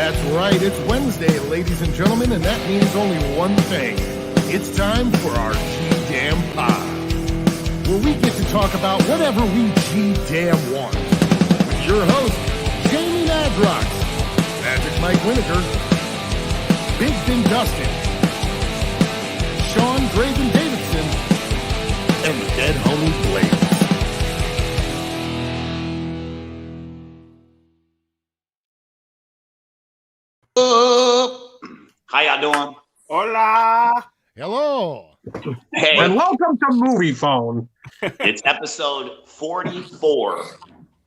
That's right, it's Wednesday, ladies and gentlemen, and that means only one thing. It's time for our G-Damn Pod, where we get to talk about whatever we G-Damn want. With your host, Jamie Madrox, Magic Mike Winokur, Big Fin Dustin, Sean Draven Davidson, and the dead homie Blake. How y'all doing? Hola. Hello. Hey, And welcome to Movie Phone. it's episode 44.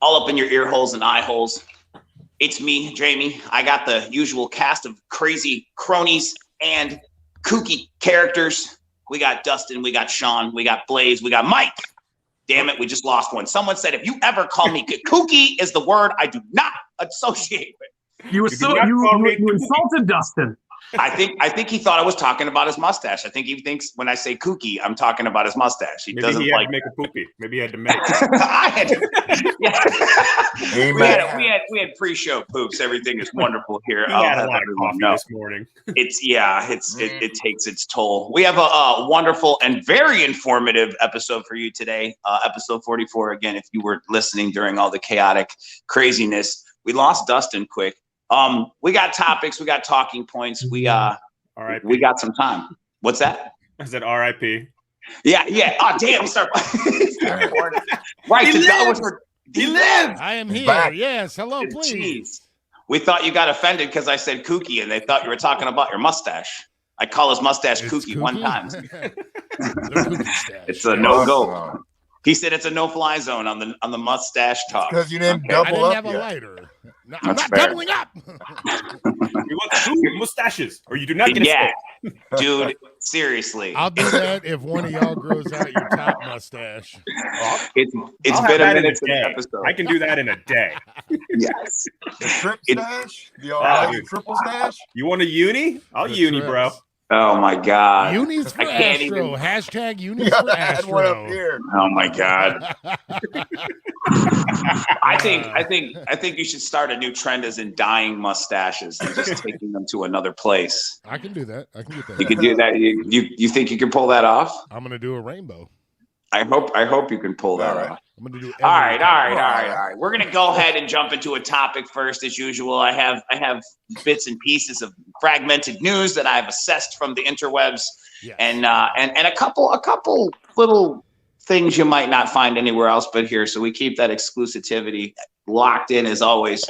All up in your ear holes and eye holes. It's me, Jamie. I got the usual cast of crazy cronies and kooky characters. We got Dustin, we got Sean, we got Blaze, we got Mike. Damn it, we just lost one. Someone said if you ever call me kooky is the word I do not associate with. You insulted Dustin. I think he thought I was talking about his mustache. I think he thinks when I say kooky, I'm talking about his mustache. Maybe he had to make a poopy. Maybe he had to make. I had to. Yeah. we had pre-show poops. Everything is wonderful here. He had a lot of coffee this morning. It takes its toll. We have a wonderful and very informative episode for you today. Episode 44. Again, if you were listening during all the chaotic craziness, we lost Dustin quick. We got topics, we got talking points. We got some time. What's that? I said R.I.P. Yeah. Oh damn, right. He lives. I am here. Back. Yes. Hello, please. Jeez. We thought you got offended because I said kooky and they thought you were talking about your mustache. I call his mustache kooky one time. It's a no-go. He said it's a no-fly zone on the mustache talk. Because you didn't double I up didn't have a yet. lighter. No, I'm That's not fair. doubling up. You want two mustaches, or you do not get a Yeah, stick. dude. Seriously, I'll do that if one of y'all grows out your top mustache. it's I'll been have a that in minute since the day. episode. I can do that in a day. Yes. The trip It- stash? The triple stash? You want a uni? I'll The uni, trips. bro. Oh my god. Unis for I can't Astro. even- Hashtag unis Yeah, for I had one up Astro. here. Oh my god. I think you should start a new trend as in dyeing mustaches and just taking them to another place. I can do that. I can get that. You can do that. You think you can pull that off? I'm gonna do a rainbow. I hope you can pull that All right. off. I'm gonna do. All right. color. We're gonna go ahead and jump into a topic first, as usual. I have bits and pieces of fragmented news that I've assessed from the interwebs, Yes. and a couple little things you might not find anywhere else but here. So we keep that exclusivity locked in as always.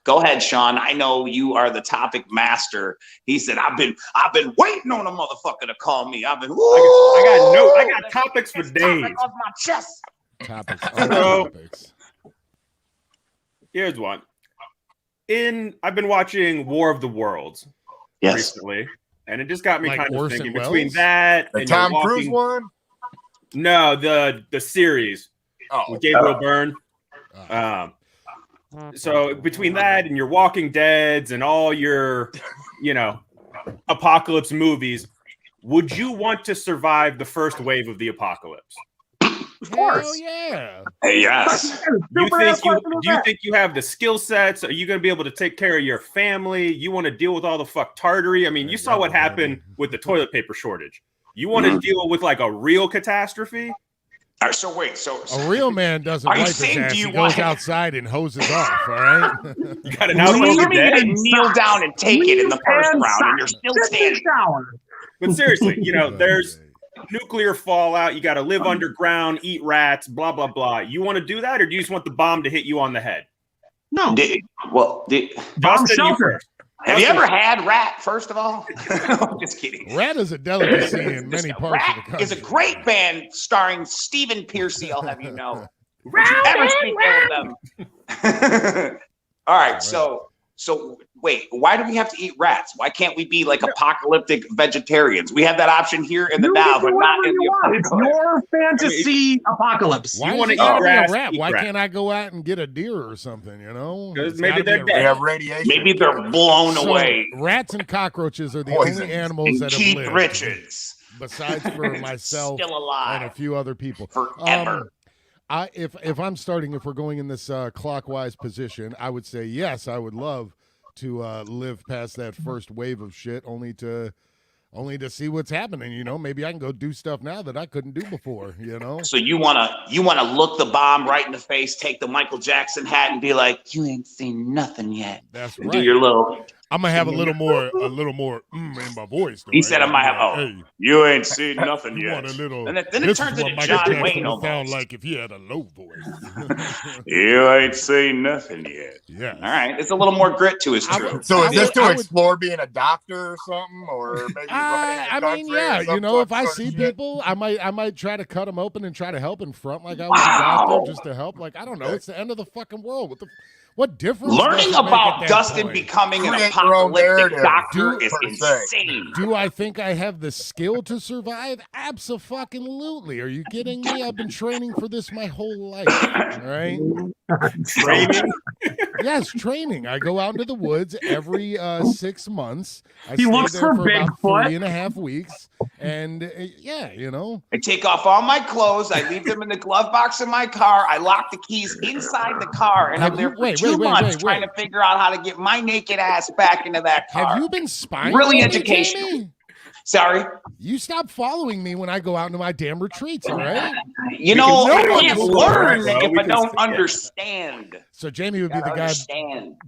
Go ahead, Sean. I know you are the topic master. He said, "I've been waiting on a motherfucker to call me. I've been. I got topics for days. Off my chest." Topics. So- Topics. Here's one. I've been watching War of the Worlds Yes. recently, and it just got me Like kind of Orson thinking Welles? between that The and Tom you're Cruise walking- one? No, the series Oh, with Gabriel Byrne. So between that and your Walking Deads and all your, apocalypse movies, would you want to survive the first wave of the apocalypse? Of course. Hell yeah. Yes. Do you think you have the skill sets? Are you going to be able to take care of your family? You want to deal with all the fucktardery? I mean, you saw what happened with the toilet paper shortage. You want to deal with like a real catastrophe? So wait. A real man doesn't Are you wipe his saying, ass. do you He want- goes outside and hoses off. All right. You got an You outdoor need to day? kneel down and take it in the first round, and you're still standing. But seriously, there's nuclear fallout. You got to live underground, eat rats, blah, blah, blah. You want to do that, or do you just want the bomb to hit you on the head? No. Dustin, you first. Have you ever had rat? First of all, I'm just kidding. Rat is a delicacy in many parts of the Rat country. is a great band starring Stephen Piercy. I'll have you know. Would you ever speak ill of them? All right, so wait, why do we have to eat rats? Why can't we be like apocalyptic vegetarians? We have that option here in the now, but not in the It's your fantasy apocalypse. Why You does wanna it gotta eat be grass, a rat? eat Why grass. can't I go out and get a deer or something? You know, 'Cause It's maybe gotta they're be a dead. They rat. have radiation. Maybe they're blown So, away. Rats and cockroaches are the Poisons. only animals And that have Keith lived, Richards besides for myself still and a alive few other people. forever. If I'm starting, if we're going in this clockwise position, I would say yes. I would love to live past that first wave of shit, only to see what's happening. You know, maybe I can go do stuff now that I couldn't do before. You know. So you wanna look the bomb right in the face, take the Michael Jackson hat, and be like, "You ain't seen nothing yet." That's and right. Do your little. I'm gonna have a little more in my voice. Though. He said, "I might have." Hey, you ain't seen nothing you yet. Want a little? And then This it turns is what into Michael John Jackson Wayne would almost. sound like if he had a low voice. You ain't seen nothing yet. Yeah. All right, it's a little more grit to his truth. So is this to explore being a doctor or something, or maybe I mean, yeah, you know, if I see people, I might try to cut them open and try to help in front, like I was a doctor, just to help. Like I don't know, it's the end of the fucking world. What difference? Learning about Dustin becoming an apocalyptic doctor is insane. Do I think I have the skill to survive? Abso-fucking-lutely. Are you kidding me? I've been training for this my whole life. All right. Training? Yes, training. I go out into the woods every 6 months. He looks for about Bigfoot. 3.5 weeks. And yeah, you know. I take off all my clothes. I leave them in the glove box in my car. I lock the keys inside the car. And I'm there for 2 months trying to figure out how to get my naked ass back into that car. Have you been spying? Really educational. Sorry? You stop following me when I go out into my damn retreats, all right? You know, I can't learn if I don't understand. So Jamie would be the guy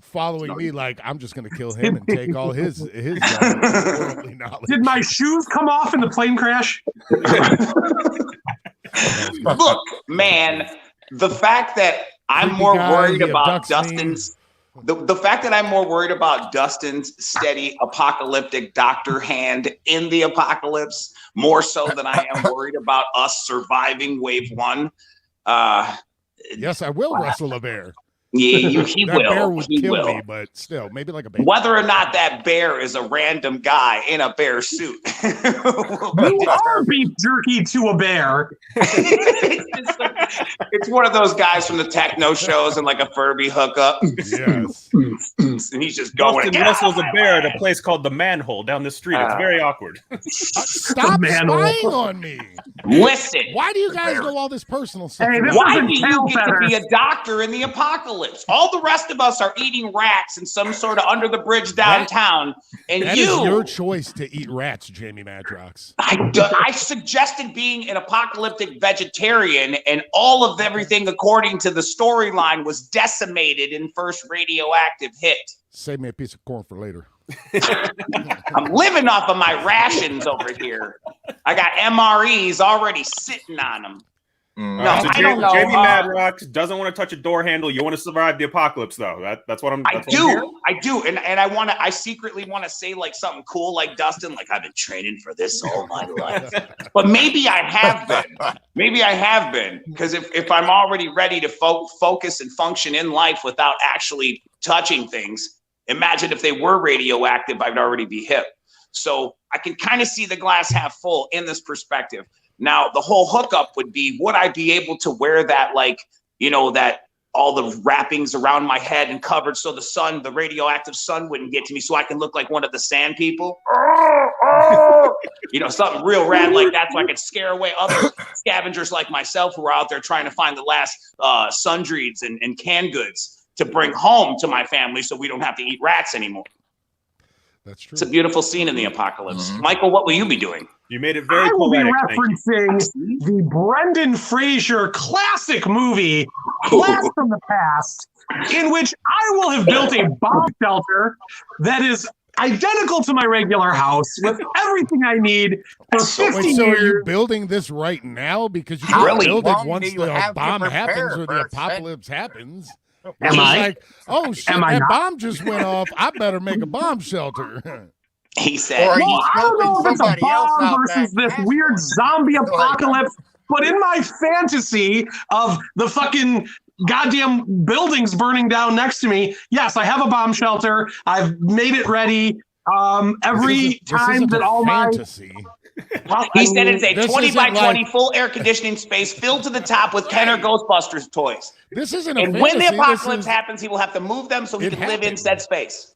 following me like, I'm just going to kill him and take all his worldly knowledge. Did my shoes come off in the plane crash? Look, man, the fact that I'm more worried about Dustin's... The fact that I'm more worried about Dustin's steady apocalyptic doctor hand in the apocalypse more so than I am worried about us surviving wave one. Yes, I will wrestle a bear. Yeah, he that will. Bear would he kill will. me, but still, maybe like a bear. Whether or not that bear is a random guy in a bear suit. You are beef jerky to a bear. It's one of those guys from the techno shows and like a Furby hookup. Yes. And he's just going. Dustin wrestles a bear at a place called the Manhole down the street. It's very awkward. Stop spying on me. Listen. Why do you guys know all this personal stuff? Hey, why do you get to be a doctor in the apocalypse? All the rest of us are eating rats in some sort of under the bridge downtown, and that you. Is your choice to eat rats, Jamie Madrox. I suggested being an apocalyptic vegetarian, and all of everything, according to the storyline, was decimated in first radioactive hit. Save me a piece of corn for later. I'm living off of my rations over here. I got MREs already sitting on them. No, so I don't know. Jamie Madrox doesn't want to touch a door handle. You want to survive the apocalypse, though. That's what I'm. I do, and I secretly want to say like something cool, like Dustin, like I've been training for this all my life. But maybe I have been, because if I'm already ready to focus and function in life without actually touching things, imagine if they were radioactive, I'd already be hip. So I can kind of see the glass half full in this perspective. Now, the whole hookup would be, would I be able to wear that, like, you know, that all the wrappings around my head and covered so the radioactive sun wouldn't get to me, so I can look like one of the sand people? You know, something real rad like that, so I could scare away other scavengers like myself who are out there trying to find the last sundries and canned goods to bring home to my family so we don't have to eat rats anymore. That's true. It's a beautiful scene in the apocalypse. Michael, what will you be doing? You made it very I will poetic. be referencing the Brendan Fraser classic movie, Blast from the Past, in which I will have built a bomb shelter that is identical to my regular house with everything I need for 50 years. So are you building this right now? Because you can build it once the bomb happens or the apocalypse happens. Am I? Like, oh shit, that bomb just went off. I better make a bomb shelter. He said, well, I don't know if it's a bomb versus this weird zombie apocalypse, but in my fantasy of the fucking goddamn buildings burning down next to me, yes, I have a bomb shelter. I've made it ready. Every time that all fantasy. Well, he said it's a 20 by 20 full air conditioning space filled to the top with Kenner Ghostbusters toys. This isn't a and fantasy. When the apocalypse happens, he will have to move them so he can live in said space.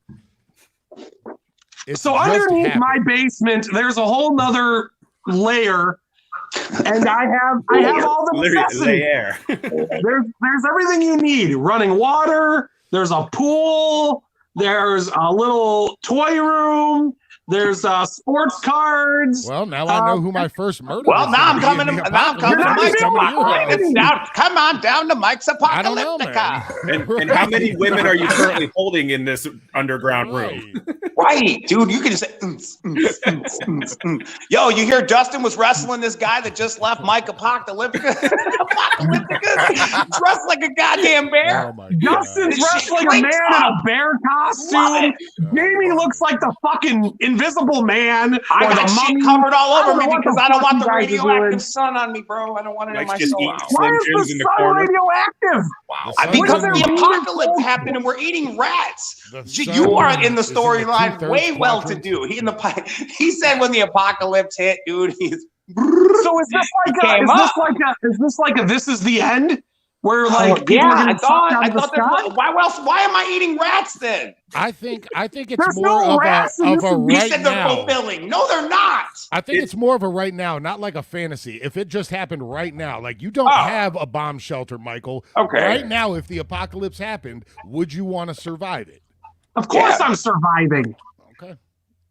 So underneath my basement, there's a whole nother layer, and I have all the necessities. There's everything you need: running water. There's a pool. There's a little toy room. There's sports cards. Well, now I know who my first murder. Well, is now I'm gonna coming be to in the apocalypse. Mike's apocalypse. Come on down to Mike's I don't know, apocalyptica. man. And how many women are you currently holding in this underground room? Right, dude. You can just say, yo, you hear Dustin was wrestling this guy that just left Mike Apocalyptica? Dressed like a goddamn bear. Oh my God. Dustin's wrestling a man in a bear costume. Jamie looks like the fucking Invisible Man. I or got the shit mummy. covered all I over don't me know what because the I don't fuck want the you guys are doing. radioactive sun on me, bro. I don't want it in Mike's my just soul. eating Why Slim is Jims the in the sun corner. radioactive? Because Sun the is- apocalypse happened and we're eating rats. The You sun are in the is in the storyline two-thirds way well to quadrant. do. He said when the apocalypse hit, dude, he's. So is this like Came is up. this like a this is the end? Where like people are I getting thought. sucked out I of the thought sky? that. Why else? Why am I eating rats then? I think it's There's more no of rats in a this He right said they're now. fulfilling. No, they're not. I think it's more of a right now, not like a fantasy. If it just happened right now, like you don't Oh. have a bomb shelter, Michael. Okay. Right now, if the apocalypse happened, would you want to survive it? Of course Yeah. I'm surviving. Okay.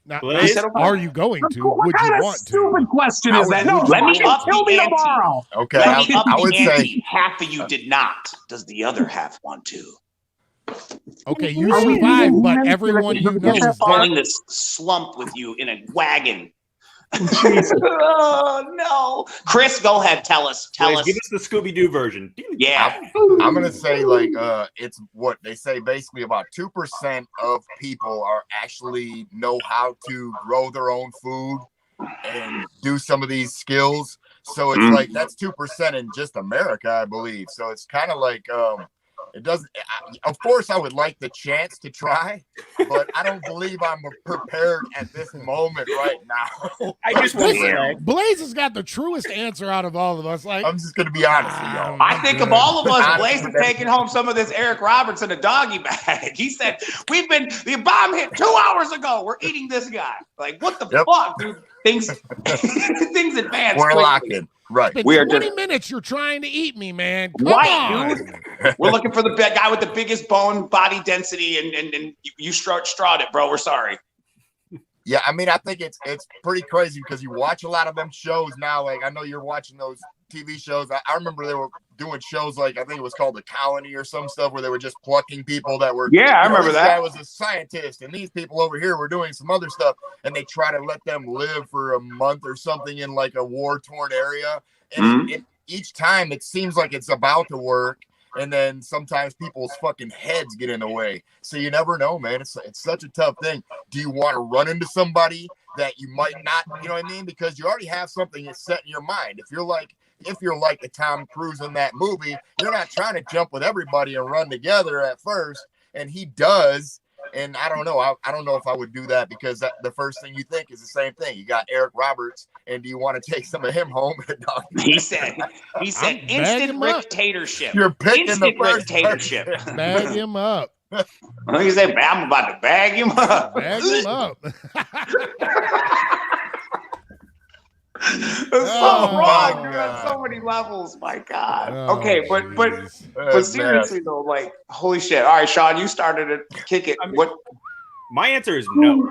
Now, Blaze? said, okay. are you going to? What Would kind you of want stupid to? question How is that? would No, you Let me fucking up kill the me ante. tomorrow. Okay, Let me up I the would ante. say Half of you did not. Does the other half want to? Okay, you survive, but everyone you know You're is just falling dead. this slump with you in a wagon. Oh no, Chris, go ahead. Tell us. Blaze, give us the Scooby-Doo version. Yeah. I'm gonna say like it's what they say basically about 2% of people are actually know how to grow their own food and do some of these skills. So it's like that's 2% in just America, I believe. So it's kind of like it doesn't. Of course, I would like the chance to try, but I don't believe I'm prepared at this moment right now. I just want to Listen, say, Blaze has got the truest answer out of all of us. Like, I'm just gonna be honest with y'all. I think of all of us, Honestly, Blaze is taking home some of this Eric Roberts in a doggy bag. He said, the bomb hit 2 hours ago. We're eating this guy. Like, what the fuck, dude? Things advance We're quickly. locked in. Right. it's been We are 20 just- minutes. You're trying to eat me, man. Come Right, on. dude. We're looking for the guy with the biggest bone body density, and you strawed it, bro. We're sorry. Yeah, I mean, I think it's pretty crazy because you watch a lot of them shows now. Like, I know you're watching those TV shows. I remember they were doing shows like, I think it was called The Colony or some stuff where they were just plucking people that were. Yeah, I you know, remember this that. guy was a scientist, and these people over here were doing some other stuff, and they try to let them live for a month or something in like a war-torn area. And each time it seems like it's about to work. And then sometimes people's fucking heads get in the way. So you never know, man. It's such a tough thing. Do you want to run into somebody that you might not, you know what I mean? Because you already have something that's set in your mind. If you're like the Tom Cruise in that movie, you're not trying to jump with everybody and run together at first. And he does. And I don't know. I don't know if I would do that because the first thing you think is the same thing. You got Eric Roberts, and do you want to take some of him home? He said bagging instant him up. dictatorship. You're picking Instant the first dictatorship. person. Bag him up. He said, I'm about to bag him up. Bag him up. It's Oh, so wrong, dude, God. on so many levels. My God. Oh, Okay, but jeez. but seriously though, like, holy shit. All right, Sean, you started to kick it. I mean- What? my answer is no.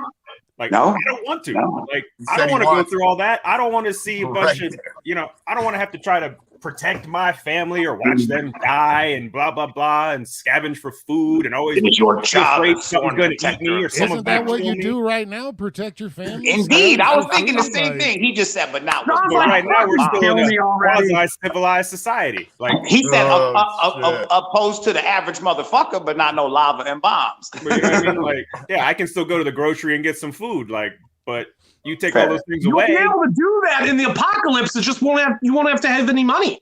Like, No? I don't want to. No. Like, He I said don't he want to go wants through all that. I don't want to see a bunch Right of, I don't want to have to try to protect my family or watch them die and blah, blah, blah, and scavenge for food and always It is your be job afraid as someone's sworn going to eat protector. me or someone's Isn't that going to what kill you me. do right now? Protect your family? Indeed, I was Like, thinking the same thing. He just said, but not Sean's with But like, right now, we're still kill in me a already. quasi-civilized society. Like, He said Oh, opposed to the average motherfucker, but not no lava and bombs. you know what I mean? Like, yeah, I can still go to the grocery and get some food. Like, but you take Fair. all those things You'll away. be able to do that in the apocalypse. It just you won't have to have any money.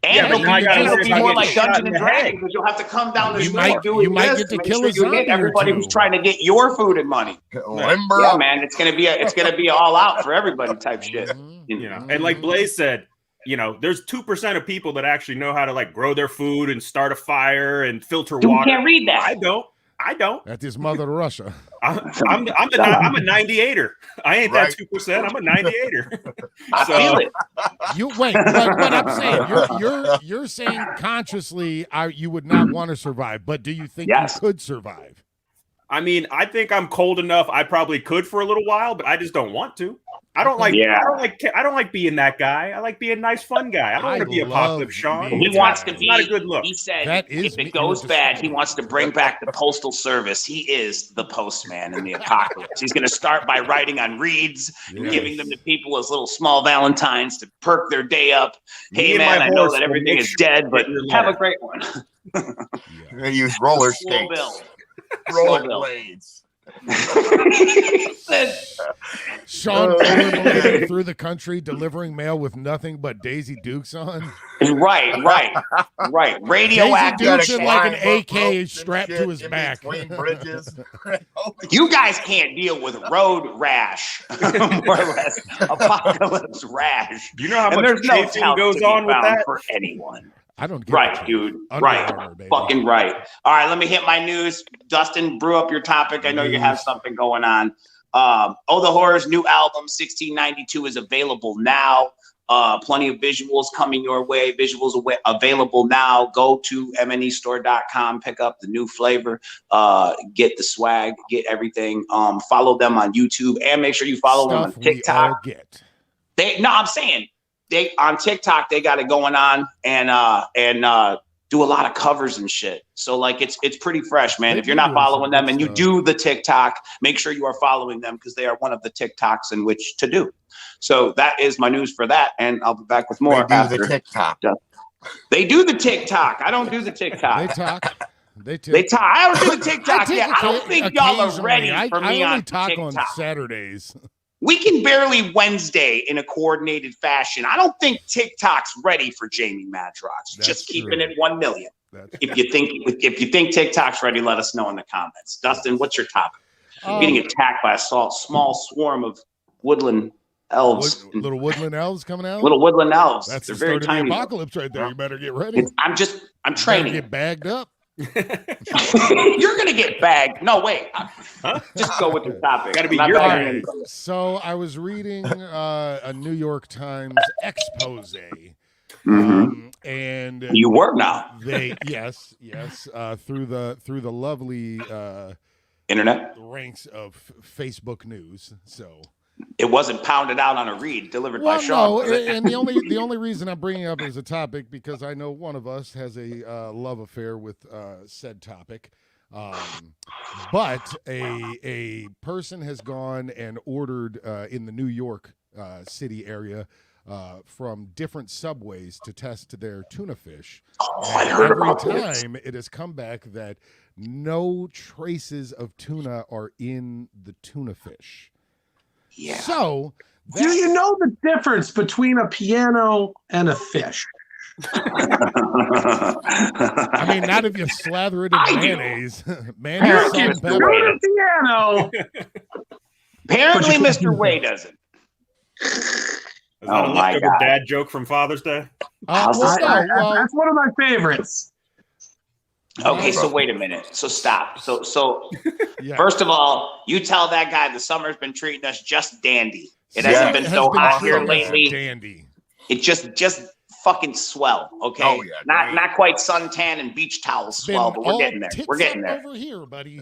And Yeah, but it'll now I gotta be worry about more getting like shot Dungeons in and the head. Dragons because you'll have to come down the You street might- doing you might this get to make kill sure a you hit zombie or everybody two. who's trying to get your food and money. Limber Yeah, up. man, it's gonna be all out for everybody type shit. Mhm. You know, and like Blaze said, there's 2% of people that actually know how to like grow their food and start a fire and filter Dude, water. can't read that. I don't. That's his mother Russia. I'm a 98er. I ain't Right. that 2%. I'm a 98er. I So- feel it. You wait, but what I'm saying, you're saying consciously you would not want to survive, but do you think Yes. you could survive? I mean, I think I'm cold enough. I probably could for a little while, but I just don't want to. I don't like being that guy. I like being a nice, fun guy. I don't want to be Apocalypse Sean. He wants to be. Not a good look. He said if it goes bad, he wants to bring back the postal service. He is the postman in the apocalypse. He's going to start by writing on reeds and giving them to people as little small valentines to perk their day up. Hey man, I know that everything is dead, but have a great one. They use roller skates, roller blades. Sean rollerblading through the country, delivering mail with nothing but Daisy Dukes on. Right. Radioactive. Daisy Dukes in like an AK strapped to his back. Bridges. You guys can't deal with road rash, more or less. Apocalypse rash. You know how much chafing goes on with that for anyone. I don't get right, dude. Right. Fucking right. All right, let me hit my news. Dustin, brew up your topic. I know you have something going on. The Horror's new album, 1692, is available now. Plenty of visuals coming your way. Visuals available now. Go to mnestore.com, pick up the new flavor, get the swag, get everything. Follow them on YouTube, and make sure you follow them on TikTok. I'm saying they on TikTok, they got it going on and do a lot of covers and shit. So like it's pretty fresh, man. If you're not following them and you do the TikTok, make sure you are following them because they are one of the TikToks in which to do. So that is my news for that, and I'll be back with more after the TikTok. They do the TikTok. I don't do the TikTok. They talk. I don't do the TikTok yet. I don't think y'all are ready for me on talk TikTok. on Saturdays. We can barely Wednesday in a coordinated fashion. I don't think TikTok's ready for Jamie Madrox. Just keeping it 1 million. If you think TikTok's ready, let us know in the comments. Dustin, what's your topic? I'm getting attacked by a small swarm of woodland elves. Little woodland elves coming out? Little woodland elves. That's They're the very start of tiny. the apocalypse right there. You better get ready. I'm training. Get bagged up. You're gonna get bagged. No, wait. Just go with your topic. Gotta be your right. So I was reading a New York Times expose. And you work now. Yes, through the lovely internet ranks of Facebook news. So it wasn't pounded out on a reed delivered by Sean. No, and the only reason I'm bringing up as a topic because I know one of us has a love affair with said topic. But a person has gone and ordered in the New York City area from different subways to test their tuna fish. I heard every about time it has come back that no traces of tuna are in the tuna fish. Yeah. So, do you know the difference between a piano and a fish? I mean, not if you slather it in mayonnaise. Mayonnaise, salt, and pepper. Piano. Apparently, Mr. Way doesn't. Is that a leftover dad joke from Father's Day? That's one of my favorites. Okay, so wait a minute. So stop. So yeah. First of all, you tell that guy the summer's been treating us just dandy. It hasn't been so hot here lately. Dandy. It just fucking swell. Okay, oh, yeah, not quite suntan and beach towel swell, but we're getting there. We're getting there. Over here, buddy.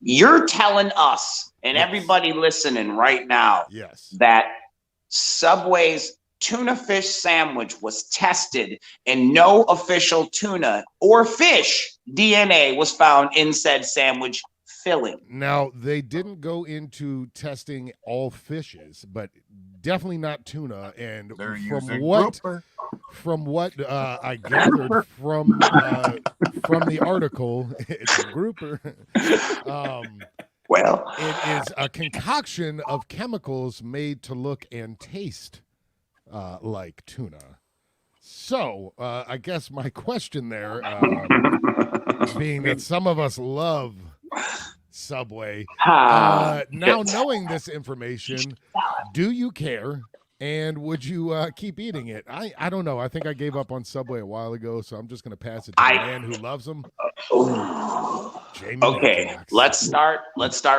You're telling us and everybody listening right now, that Subway's tuna fish sandwich was tested and no official tuna or fish DNA was found in said sandwich filling. Now, they didn't go into testing all fishes, but definitely not tuna. And from what I gathered from the article, it's a grouper. Well, it is a concoction of chemicals made to look and taste like tuna. So I guess my question there, being that some of us love Subway, now knowing this information, do you care? And would you keep eating it? I don't know. I think I gave up on Subway a while ago, so I'm just going to pass it to the man who loves them. Okay, let's start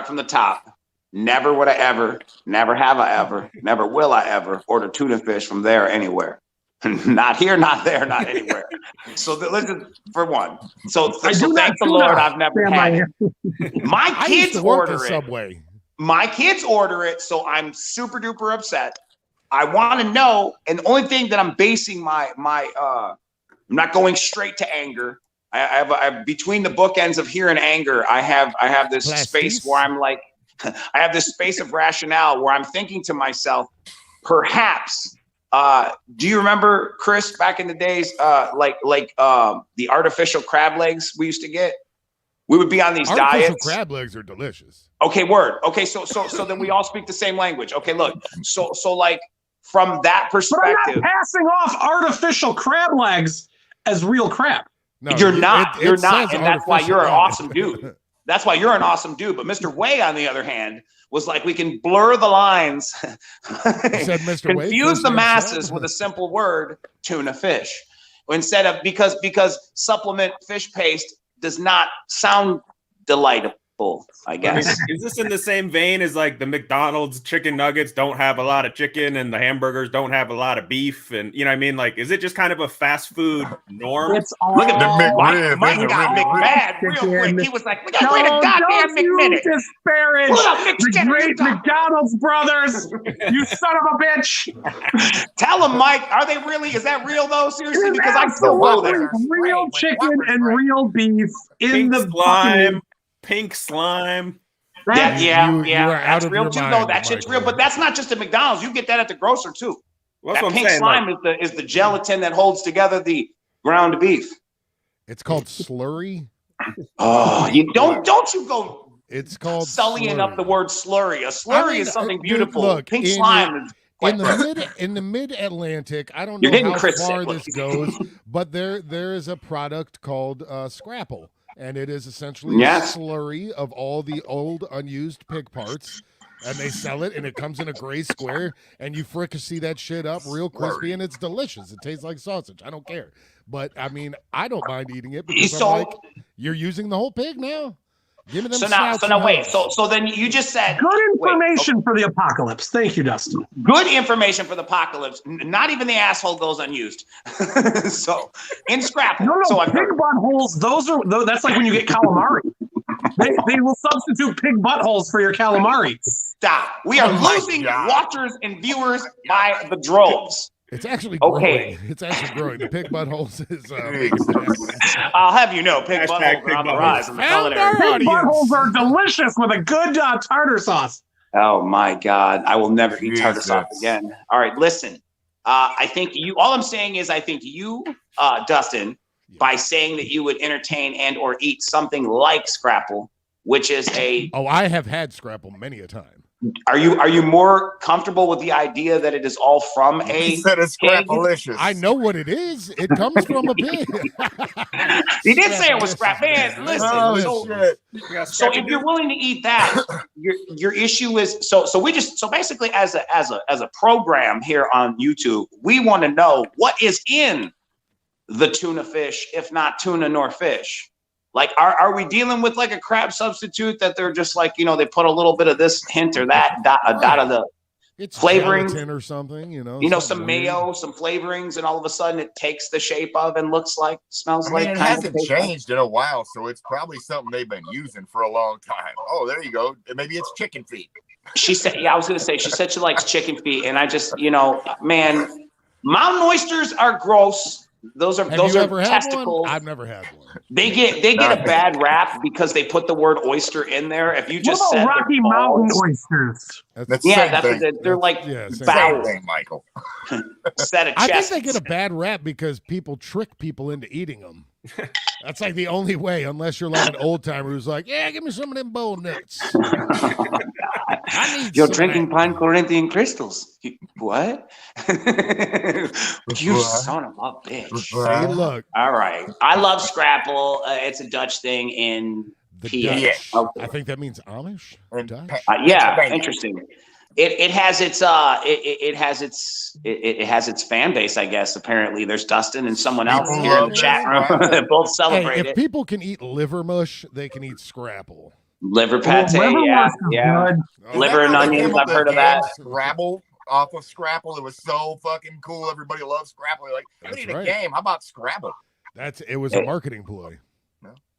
from the top. Never would I ever, never have I ever, never will I ever order tuna fish from there anywhere. Not here, not there, not anywhere. So listen, for one. So thank the do Lord, not I've never stand had by it. My I used kids to work order at it. Subway. My kids order it, so I'm super duper upset. I want to know, and the only thing that I'm basing my I'm not going straight to anger. I have between the bookends of here and anger, I have this space where I'm like, I have this space of rationale where I'm thinking to myself, perhaps. Do you remember, Chris, back in the days, like the artificial crab legs we used to get? We would be on these Artificial diets. crab legs are delicious. Okay, word. Okay, so then we all speak the same language. Okay, look. So like from that But I'm perspective, not passing off artificial crab legs as real crab. No, you're not. it You're says not, and that's why you're an artificial awesome on it. dude. That's why you're an awesome dude. But Mr. Way, on the other hand, was like, we can blur the lines, said Mr. Way, confuse first the name masses sub. with a simple word, tuna fish. Instead of because supplement fish paste does not sound delightful, I guess. Is this in the same vein as like the McDonald's chicken nuggets don't have a lot of chicken and the hamburgers don't have a lot of beef? And you know what I mean? Like, is it just kind of a fast food norm? It's all Look at The McRib. Mike the got McRib. McMad real quick. He was like, we got rid of No, goddamn don't you McMinute. disparage Pull up, Mick the Skinner, you great talk. McDonald's brothers, you son of a bitch. Tell him, Mike, are they really? Is that real though? Seriously, because I still go Absolutely there. real With chicken Whoppers, and right? real beef in Pink the slime, pink slime. Yeah, You are out that's of real your too. mind, Though that shit's Michael. real, but that's not just at McDonald's. You get that at the grocer too. Well, that's That what I'm pink saying. slime Like, is the gelatin that holds together the ground beef. It's called slurry. Oh, you don't you go It's called sullying slurry. up the word slurry. A slurry is something dude, beautiful. look, Pink in slime is quite in the mid Atlantic. I don't You're know getting how Chris far sick, look. this goes, but there is a product called Scrapple, and it is essentially Yes. a slurry of all the old unused pig parts. And they sell it, and it comes in a gray square, and you fricassee that shit up real crispy, and it's delicious. It tastes like sausage. I don't care, but I mean, I don't mind eating it because I'm So- like, you're using the whole pig now. Give me them. So now snouts and wait. hubs. So then you just said good wait, information for the apocalypse. Thank you, Dustin. good information for the apocalypse. Not even the asshole goes unused. So in Scrapple. No, So I've pig heard. buttholes. That's like when you get calamari. They will substitute pig buttholes for your calamari. Stop. We are Oh my losing God. watchers and viewers by the droves. It's actually Okay. growing. It's actually growing. The pig buttholes is I'll have you know, pig Hashtag buttholes pig are on the buttholes. rise in the Found culinary. our Pig buttholes audience. are delicious with a good tartar sauce. Oh my God. I will never eat tartar sauce Jesus. again. All right, listen. I think all I'm saying is I think you, Dustin, by saying that you would entertain and or eat something like Scrapple, which is Oh, I have had Scrapple many a time. are you more comfortable with the idea that it is all from He a said it's pig? Scrapalicious. I know what it is. It comes from a pig. He did say it was scrap. Man, listen. Oh, so, shit. you got so scrappy if you're willing to eat that, your issue is so basically as a program here on YouTube, we want to know what is in the tuna fish, if not tuna nor fish. Like, are we dealing with like a crab substitute that they're just like, they put a little bit of this hint or that a dot of the, It's Flavoring. gelatin or something, some something weird. mayo, some flavorings, and all of a sudden it takes the shape of and looks like, smells I like. mean, it kind of hasn't tastes like- changed in a while, so it's probably something they've been using for a long time. Oh, there you go. Maybe it's chicken feet. She said, I was going to say, she said she likes chicken feet. And I just, man, mountain oysters are gross. Those are Have you ever had testicles. one? I've never had one. They get a bad rap because they put the word oyster in there. If you just What said about they're Rocky balls- Mountain oysters? That's yeah, same that's what thing. they're like. Yeah, same Bowels. Same thing, Michael. Set of I think chests. they get a bad rap because people trick people into eating them. That's like the only way, unless you're like an old timer who's like, "Yeah, give me some of them bowl nuts." I need You're some of drinking that. pine Corinthian crystals. What? You What? son of a bitch. See, look, All right. I love Scrapple. It's a Dutch thing in the PA. Dutch. Okay. I think that means Amish. And Dutch. Yeah, Pennsylvania. interesting. It has its it has its fan base, I guess. Apparently, there's Dustin and someone else People here in love the chat that. room that both Hey, celebrate if it. people can eat liver mush, they can eat Scrapple. Liver pate, Liverwurst is yeah. good. Oh, Liver and They onions, came up I've heard of with the that. Scrabble. off of Scrapple. It was so fucking cool. Everybody loves Scrapple. They're like, we need a game. How about Scrabble? It was a marketing ploy.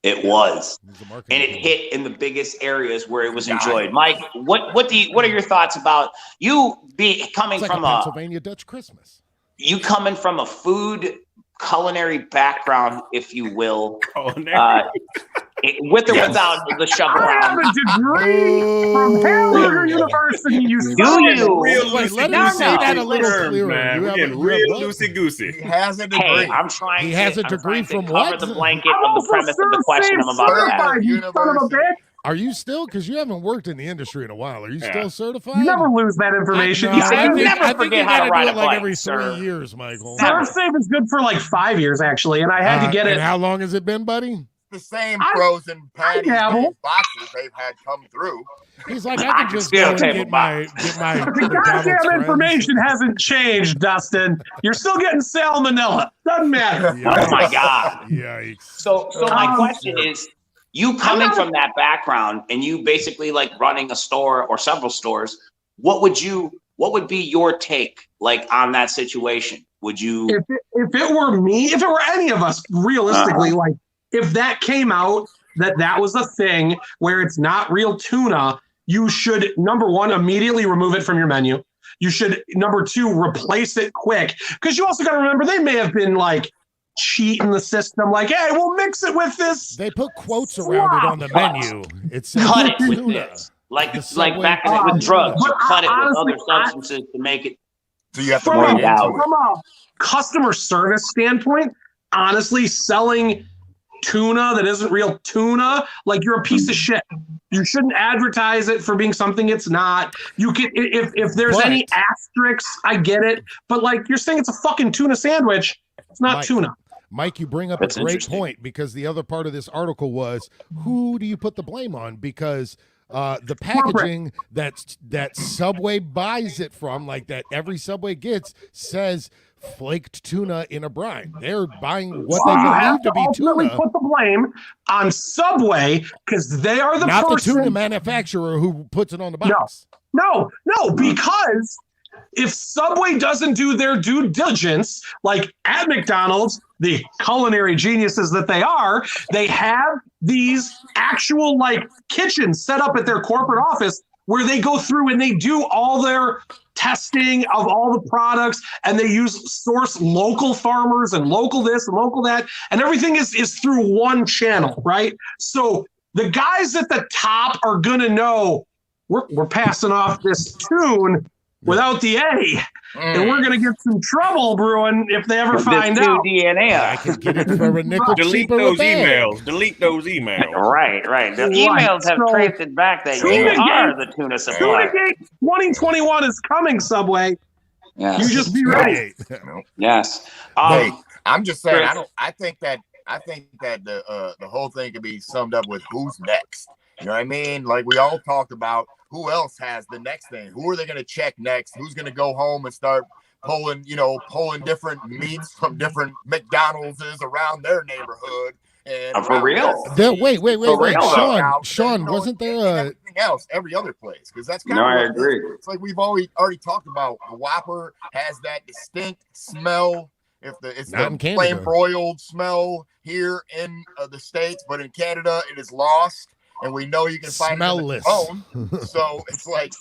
It was, and it hit in the biggest areas where it was enjoyed. Mike, what are your thoughts about you coming from a Pennsylvania Dutch Christmas? You coming from a food culinary background, if you will, with or without the shovel. I have a degree from Hamburger University. You let me say that a little clearer. Man, we're getting real loosey goosey. He has a degree. Hey, I'm trying. He has a degree from cover what? the blanket of the premise of the question I'm about to ask. You son of a bitch. Are you still? Because you haven't worked in the industry in a while. Are you still certified? You never lose that information. I never forget how to ride a bike, every 3 sir. years, Michael. ServSafe is good for like 5 years, actually, and I had to get it. And how long has it been, buddy? The same frozen patties boxes they've had come through. He's like, I can just go and get my the goddamn information hasn't changed, Dustin. You're still getting salmonella. Doesn't matter. Oh my God. Yikes. So my question is, you coming from that background and you basically like running a store or several stores, what would be your take like on that situation? Would you, if it were me, if it were any of us, realistically, like if that came out that was a thing where it's not real tuna, you should, number one, immediately remove it from your menu. You should, number two, replace it quick. Because you also got to remember, they may have been like cheating the system, like, hey, we'll mix it with this. They put quotes around it on the menu. It's cut it with this. Like back in it with drugs. You cut it with other substances to make it. So you have to from a customer service standpoint, honestly, selling tuna that isn't real tuna, like you're a piece of shit. You shouldn't advertise it for being something it's not. You can, if there's any asterisks, I get it, but like you're saying it's a fucking tuna sandwich. It's not tuna. Mike, you bring up a great point, because the other part of this article was, who do you put the blame on? Because the packaging that Subway buys it from, like that every Subway gets, says flaked tuna in a brine. They're buying what they believe to be tuna. Put the blame on Subway because they are the not the tuna manufacturer who puts it on the box. No, because if Subway doesn't do their due diligence, like at McDonald's, the culinary geniuses that they are, they have these actual like kitchens set up at their corporate office where they go through and they do all their testing of all the products, and they source local farmers and local this and local that, and everything is through one channel, right? So the guys at the top are gonna know we're passing off this tune without the A, and we're gonna get some trouble brewing if they ever find out. DNA. I can get it for a nickel. Delete those emails. Delete those emails. Right. The emails have traced it back that you are the tuna supplier. 2021 is coming, Subway. Yes. You just be ready. Yes. Hey, I'm just saying. I think that the whole thing could be summed up with who's next. You know what I mean? Like we all talked about. Who else has the next thing? Who are they going to check next? Who's going to go home and start pulling different meats from different McDonald's around their neighborhood? And for real? Wait. Sean, wasn't there everything else every other place? Because that's kind of I agree. It's like we've already talked about. The Whopper has that distinct smell. It's the flame broiled smell here in the States, but in Canada it is lost. And we know you can find smellless. It in the so it's like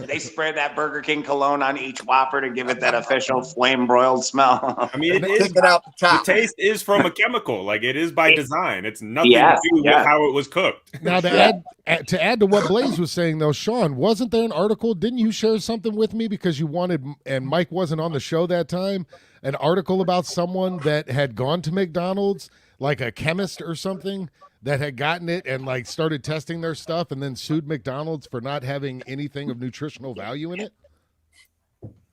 they spray that Burger King cologne on each Whopper to give it that official flame broiled smell. I mean, the taste is from a chemical. Like it is by design. It's nothing to do with how it was cooked. Now to add to what Blaze was saying though, Sean, wasn't there an article? Didn't you share something with me because you wanted, and Mike wasn't on the show that time, an article about someone that had gone to McDonald's, like a chemist or something, that had gotten it and like started testing their stuff and then sued McDonald's for not having anything of nutritional value in it?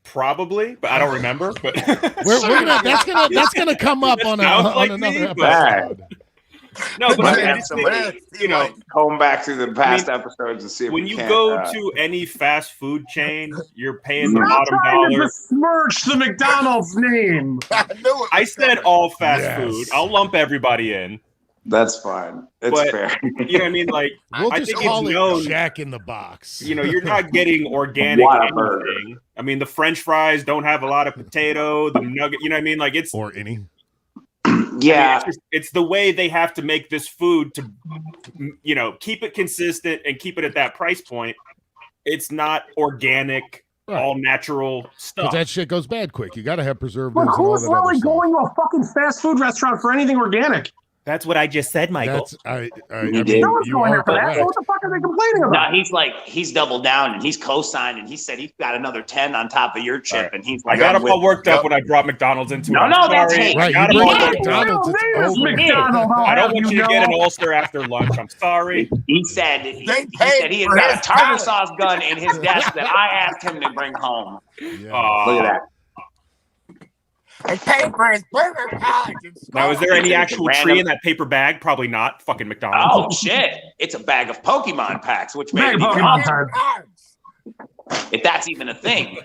Probably, but I don't remember. But that's gonna come up on another episode. No, but comb back through the past episodes and see if when you go to any fast food chain, you're paying the bottom dollar. Besmirch the McDonald's name. I said all fast food. I'll lump everybody in. That's fine. It's fair. You know what I mean? Like, We'll I just think call it's it known. Jack in the Box. You know, you're not getting organic anything. I mean, the French fries don't have a lot of potato. The nugget, you know what I mean? Like it's or any. Yeah, I mean, it's the way they have to make this food to, you know, keep it consistent and keep it at that price point. It's not organic, all natural stuff. Because that shit goes bad quick. You got to have preservatives. But and all who's that other really stuff. going to a fucking fast food restaurant for anything organic? That's what I just said, Michael. I did. mean, No one's you going are there for that. correct. So what the fuck are they complaining about? No, he's doubled down and he's co-signed and he said he's got another 10 on top of your chip and he's like, I got him all worked up when I brought McDonald's into it. No, I'm that's sorry. hate. Right, I got you him all bring worked up. McDonald's, it's over. I don't want you to get an ulcer after lunch. I'm sorry. He said he has got a tartar sauce gun in his desk that I asked him to bring home. Yeah. Look at that. I paid for his burger patch. Now, is there any actual tree in that paper bag? Probably not. Fucking McDonald's. Oh shit! It's a bag of Pokemon packs, which made it even Pokemon cards. If that's even a thing.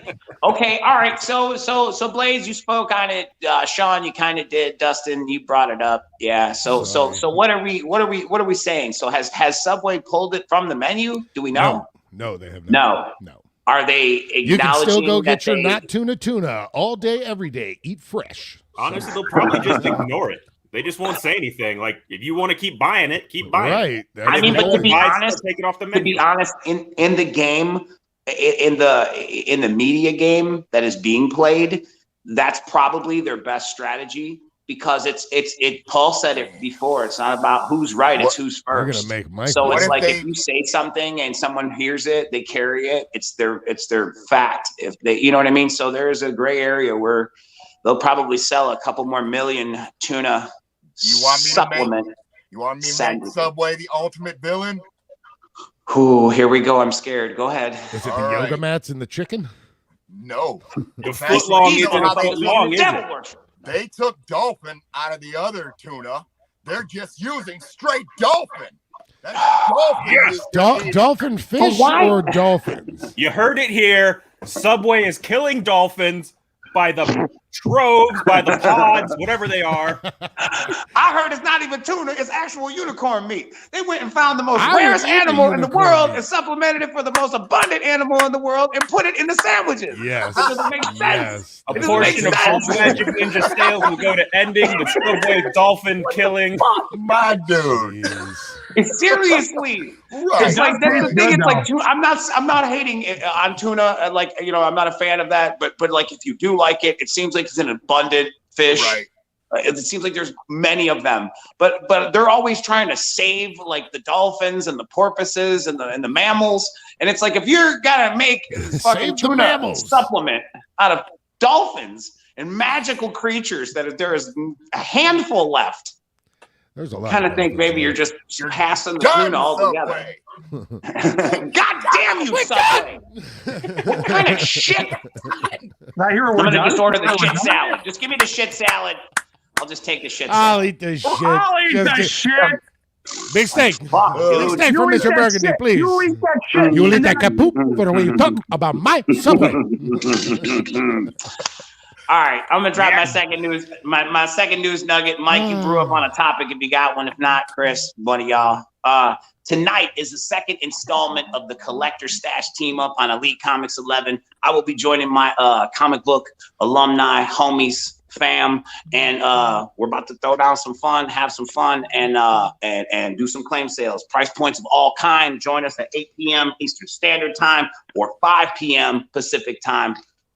Okay, all right. So Blaze, you spoke on it. Sean, you kind of did. Dustin, you brought it up. Yeah. So what are we saying? So has Subway pulled it from the menu? Do we know? No, they have not. No. Are they acknowledging You can still go that get your not tuna all day, every day. Eat fresh. Honestly, they'll probably just ignore it. They just won't say anything. Like, if you want to keep buying it, keep buying it. Right. I mean, but to be honest, take it off the menu. To be honest, in the game, in the media game that is being played, that's probably their best strategy because Paul said it before. It's not about who's right; it's who's We're gonna first. make Mike. So it's like if you say something and someone hears it, they carry it. It's their fact. If they, you know what I mean. So there is a gray area where they'll probably sell a couple more million tuna supplement. You want me to make Subway the ultimate villain? Ooh, here we go. I'm scared. Go ahead. Is it the yoga mats and the chicken? No. The foot long isn't. They took dolphin out of the other tuna. They're just using straight dolphin. That's dolphin. Dolphin fish or dolphins? You heard it here. Subway is killing dolphins by the troves, by the pods, whatever they are. I heard it's not even tuna, it's actual unicorn meat. They went and found the most rarest animal in the world and supplemented it for the most abundant animal in the world and put it in the sandwiches. Yes. That doesn't make sense. Yes. A portion of Paul Magic Ninja sales will go to ending the Subway dolphin killing. My dude. Seriously, Right. it's like that's the thing. It's like I'm not hating on tuna. Like, you know, I'm not a fan of that. But like, if you do like it, it seems like it's an abundant fish. Right. It seems like there's many of them. But they're always trying to save like the dolphins and the porpoises and the mammals. And it's like if you're gonna make fucking tuna supplement out of dolphins and magical creatures that there is a handful left. There's a lot. Kind of think maybe you're passing the tuna altogether. God damn you, Subway! What kind of shit? Now you're I'm gonna just order the shit salad. Just give me the shit salad. I'll just take the shit salad. I'll eat the shit. I'll eat the shit. Big steak. Big Dude. steak from Mr. Burgundy, please. You eat that shit. You will eat that kapoop for the way you talk about my Subway. All right, I'm gonna drop my second news. My second news nugget. Mike, you grew up on a topic. If you got one, if not, Chris, one of y'all. Tonight is the second installment of the Collector Stash team up on Elite Comics 11. I will be joining my comic book alumni, homies, fam, and we're about to throw down some fun, have some fun, and do some claim sales. Price points of all kind. Join us at 8 p.m. Eastern Standard Time or 5 p.m. Pacific Time.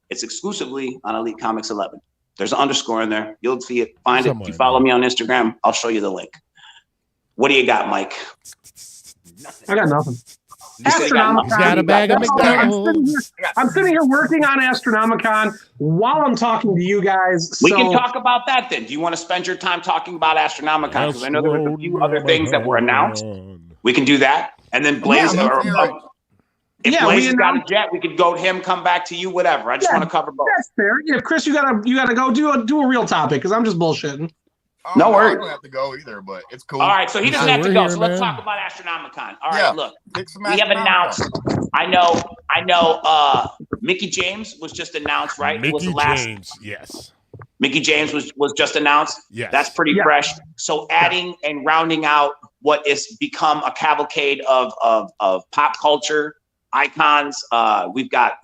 It's exclusively on Elite Comics 11. There's an underscore in there. You'll see it. Find it. If you follow me on Instagram, I'll show you the link. What do you got, Mike? I got nothing. He's got a bag of McDonald's. I'm sitting here working on Astronomicon while I'm talking to you guys. We can talk about that then. Do you want to spend your time talking about Astronomicon? Because I know there were a few other things that were announced. We can do that. And then Blaze, if Blaze has got a jet, we could go to him, come back to you, whatever. I just want to cover both. That's fair. Yeah, Chris, you gotta go do a real topic because I'm just bullshitting. No worries. I don't have to go either, but it's cool. All right, so he doesn't have to go. So let's talk about Astronomicon. All right, look, we have announced. I know. Mickey James was just announced, right? Mickey was the last, James, yes. Mickey James was just announced. Yes. That's pretty fresh. So adding and rounding out what is become a cavalcade of pop culture icons. We've got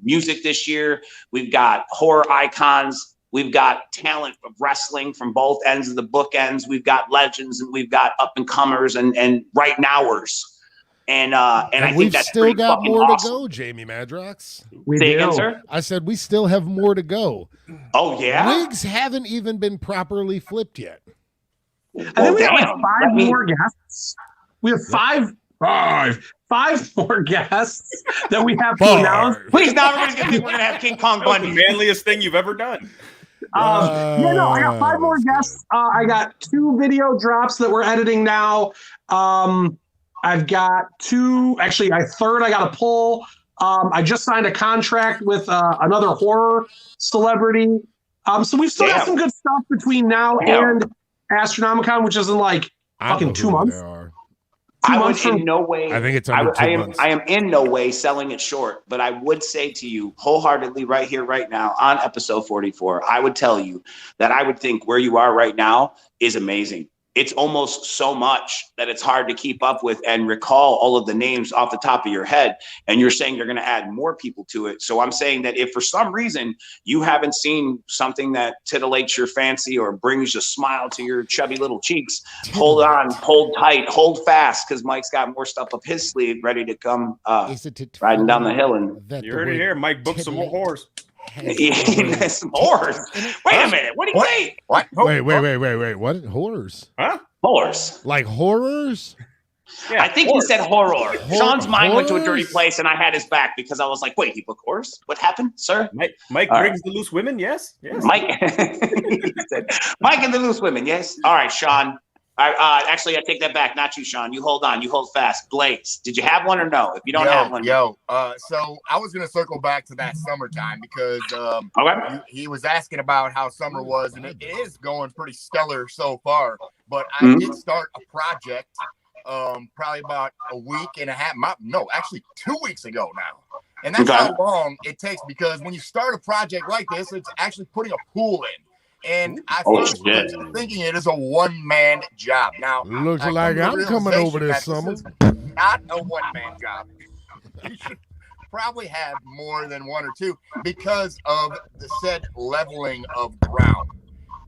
music this year. We've got horror icons. We've got talent of wrestling from both ends of the bookends. We've got legends and we've got up and comers and right nowers. And I think that's still got more awesome. to go, Jamie Madrox. We Say do. again, sir? I said we still have more to go. Oh yeah. Wigs haven't even been properly flipped yet. I think we have like 5 more guests. We have five more guests that we have to announce. Please, now everybody's gonna think we're gonna have King Kong That was the Bundy. manliest thing you've ever done. I got 5 more guests. I got 2 video drops that we're editing now. I've got 2, actually, a third I got to pull. I just signed a contract with another horror celebrity. So we've still got some good stuff between now and Astronomicon, which is in like fucking 2 months. I would in no way. I think it's under 2 months. I am in no way selling it short, but I would say to you wholeheartedly right here, right now on episode 44, I would tell you that I would think where you are right now is amazing. It's almost so much that it's hard to keep up with and recall all of the names off the top of your head. And you're saying you're going to add more people to it. So I'm saying that if for some reason you haven't seen something that titillates your fancy or brings a smile to your chubby little cheeks, hold on, hold tight, hold fast, because Mike's got more stuff up his sleeve ready to come riding down the hill. And you heard it here. Mike booked some more horrors. Some horrors. Wait a minute. What do you mean? What? Wait. What? Horrors? Huh? Horrors. Like horrors? Yeah, I think he said horror. Sean's mind went to a dirty place, and I had his back because I was like, "Wait, he booked horrors? What happened, sir?" Mike brings the loose women. Yes. Mike. He said, Mike and the loose women. Yes. All right, Sean. Actually, I take that back. Not you, Sean. You hold on. You hold fast. Blaze, did you have one or no? If you don't have one, so I was gonna circle back to that summertime because he was asking about how summer was, and it is going pretty stellar so far. But I did start a project, probably about a week and a half. Actually 2 weeks ago now, and that's how long it takes because when you start a project like this, it's actually putting a pool in. And I was thinking it is a one-man job. Now, looks like I'm coming over this summer. Not a one-man job. You should probably have more than 1 or 2 because of the said leveling of ground.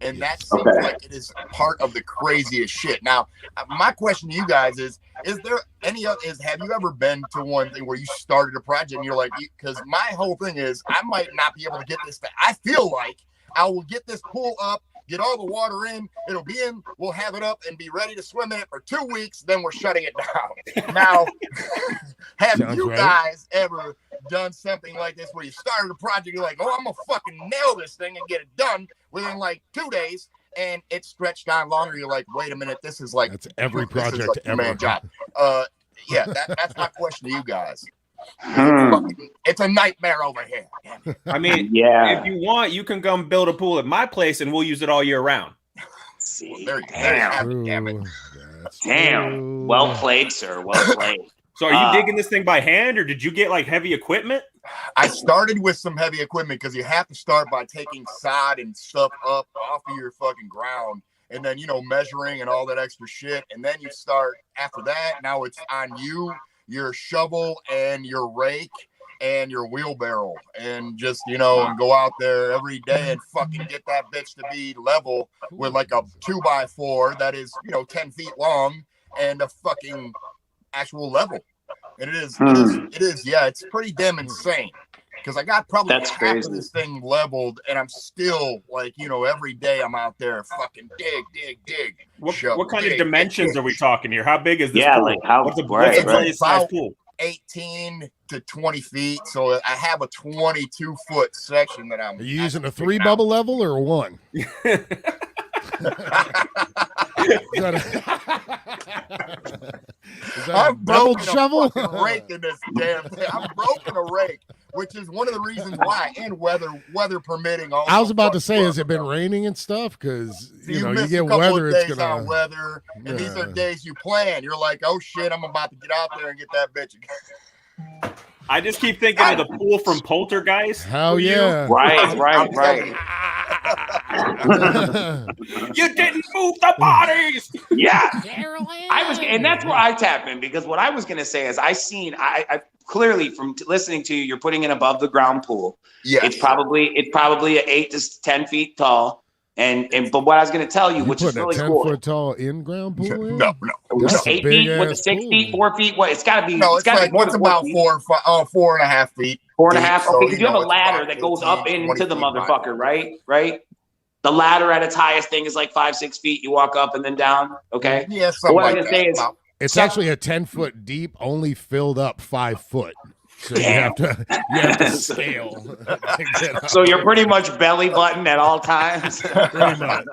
And that seems like it is part of the craziest shit. Now, my question to you guys is there have you ever been to one thing where you started a project and you're like, because my whole thing is I might not be able to get this thing. I feel like I will get this pool up, get all the water in, it'll be in, we'll have it up and be ready to swim in it for 2 weeks, then we're shutting it down. Now, have you guys ever done something like this where you started a project, you're like, oh, I'm gonna fucking nail this thing and get it done within like 2 days, and it stretched on longer, you're like, wait a minute, this is like that's every project ever. Job. That's my question to you guys. It's a nightmare over here. I mean, if you want, you can come build a pool at my place and we'll use it all year round. See, damn it. Damn. Well played, sir. Well played. So are you digging this thing by hand or did you get like heavy equipment? I started with some heavy equipment because you have to start by taking sod and stuff up off of your fucking ground and then, measuring and all that extra shit. And then you start after that. Now it's on you. Your shovel and your rake and your wheelbarrow and just, and go out there every day and fucking get that bitch to be level with like a 2x4 that is, 10 feet long and a fucking actual level. And it is, it's pretty damn insane because I got probably half of this thing leveled and I'm still like, every day I'm out there fucking dig. What kind of dimensions are we talking here? How big is this pool? Like what's a size pool? 18 to 20 feet. So I have a 22-foot section that I'm. Are you using a 3 bubble level or a 1? I'm broken shovel rake in this damn thing. I'm broken a rake, which is one of the reasons why, and weather permitting. Also, I was about to say, has it been raining and stuff? Because you get weather, it's gonna weather, and these are days you plan. You're like, oh shit, I'm about to get out there and get that bitch again. I just keep thinking of the pool from Poltergeist. Hell yeah! Right. You didn't move the bodies. Yeah, and that's where I tap in, because what I was gonna say is I clearly from listening to you, you're putting an above the ground pool. Yeah, it's probably at 8 to 10 feet tall. But what I was going to tell you, which is really cool. 10-foot tall in-ground pool? In? No. That's 8 feet with a 6 feet, 4 feet. What? It's got to be. No, it's like, more it's than about 4.5 feet. 4.5. So, Okay, because you have a ladder that goes up into the motherfucker, right? Right. The ladder at its highest thing is like 5-6 feet. You walk up and then down. Okay. Yeah. What I'm gonna say is, it's actually a 10-foot deep, only filled up 5 foot. So you have to scale. So you're pretty much belly button at all times. Pretty much.